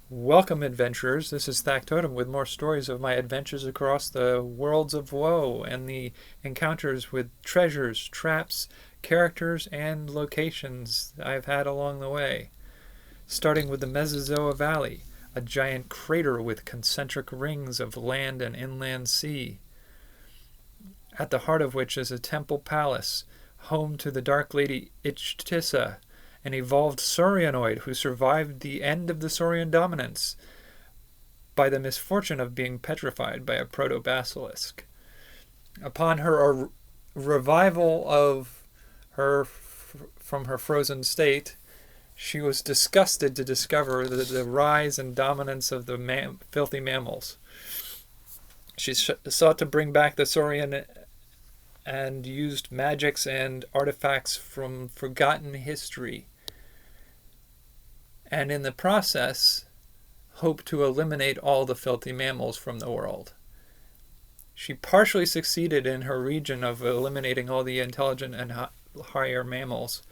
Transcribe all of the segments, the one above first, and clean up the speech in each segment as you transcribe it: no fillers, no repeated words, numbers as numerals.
Welcome, adventurers. This is Thactotum with more stories of my adventures across the worlds of woe and the encounters with treasures, traps, characters, and locations I've had along the way. Starting with the Mesozoa Valley, a giant crater with concentric rings of land and inland sea, at the heart of which is a temple palace, home to the Dark Lady Ichtissa, an evolved Saurianoid who survived the end of the Saurian dominance by the misfortune of being petrified by a proto-basilisk. Upon her revival of her from her frozen state, she was disgusted to discover the rise and dominance of the filthy mammals. She sought to bring back the Saurian and used magics and artifacts from forgotten history, and in the process hoped to eliminate all the filthy mammals from the world. She partially succeeded in her region of eliminating all the intelligent and higher mammals,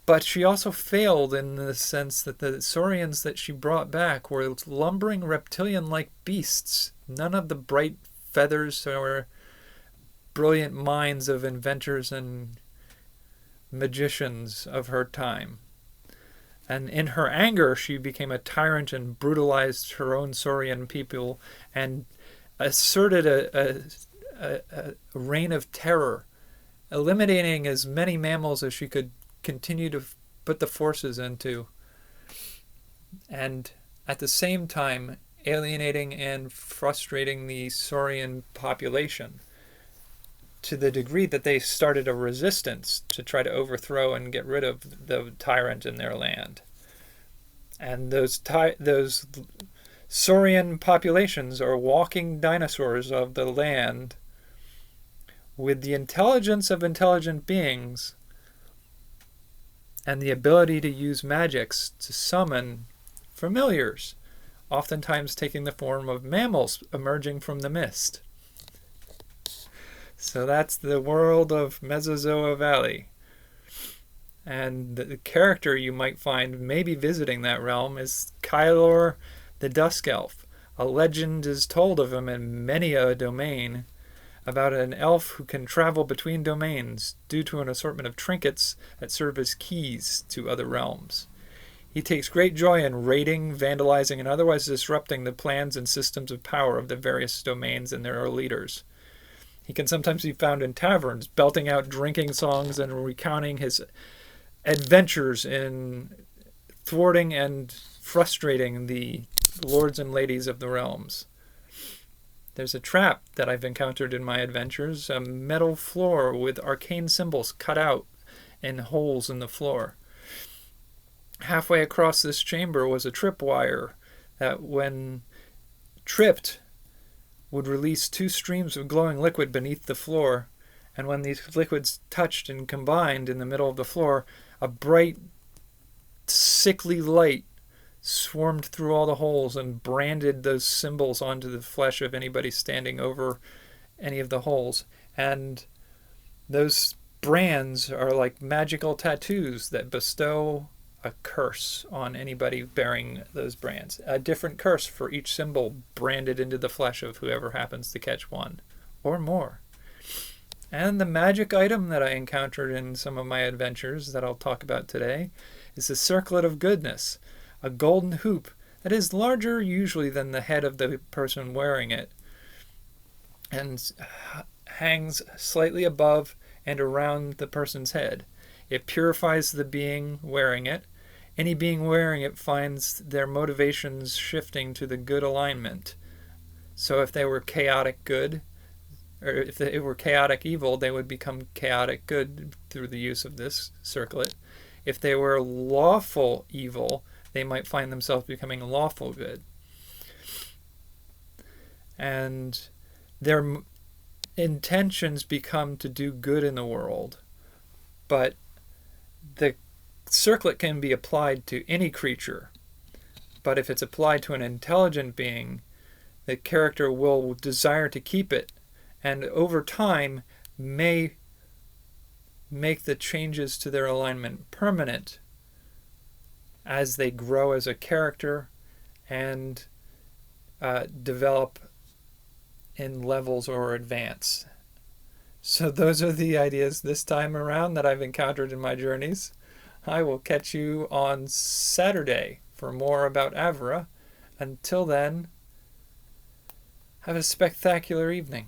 but she also failed in the sense that the saurians that she brought back were lumbering reptilian-like beasts, none of the bright feathers or brilliant minds of inventors and magicians of her time. And in her anger, she became a tyrant and brutalized her own Saurian people and asserted a reign of terror, eliminating as many mammals as she could continue to put the forces into, and at the same time alienating and frustrating the Saurian population to the degree that they started a resistance to try to overthrow and get rid of the tyrant in their land. And those Saurian populations are walking dinosaurs of the land with the intelligence of intelligent beings and the ability to use magics to summon familiars, oftentimes taking the form of mammals emerging from the mist. So that's the world of Mesozoa Valley. And the character you might find maybe visiting that realm is Kylor the Dusk Elf. A legend is told of him in many a domain about an elf who can travel between domains due to an assortment of trinkets that serve as keys to other realms. He takes great joy in raiding, vandalizing, and otherwise disrupting the plans and systems of power of the various domains and their leaders. He can sometimes be found in taverns, belting out drinking songs and recounting his adventures in thwarting and frustrating the lords and ladies of the realms. There's a trap that I've encountered in my adventures, a metal floor with arcane symbols cut out in holes in the floor. Halfway across this chamber was a tripwire that, when tripped, would release two streams of glowing liquid beneath the floor, and when these liquids touched and combined in the middle of the floor, a bright, sickly light swarmed through all the holes and branded those symbols onto the flesh of anybody standing over any of the holes. And those brands are like magical tattoos that bestow a curse on anybody bearing those brands. A different curse for each symbol branded into the flesh of whoever happens to catch one, or more. And the magic item that I encountered in some of my adventures that I'll talk about today is the Circlet of Goodness, a golden hoop that is larger usually than the head of the person wearing it, and hangs slightly above and around the person's head. It purifies the being wearing it. Any being wearing it finds their motivations shifting to the good alignment. So if they were chaotic good, or if they were chaotic evil, they would become chaotic good through the use of this circlet. If they were lawful evil, they might find themselves becoming lawful good. And their intentions become to do good in the world. But the circlet can be applied to any creature, but if it's applied to an intelligent being, the character will desire to keep it, and over time may make the changes to their alignment permanent as they grow as a character and develop in levels or advance. So those are the ideas this time around that I've encountered in my journeys. I will catch you on Saturday for more about Avra. Until then, have a spectacular evening.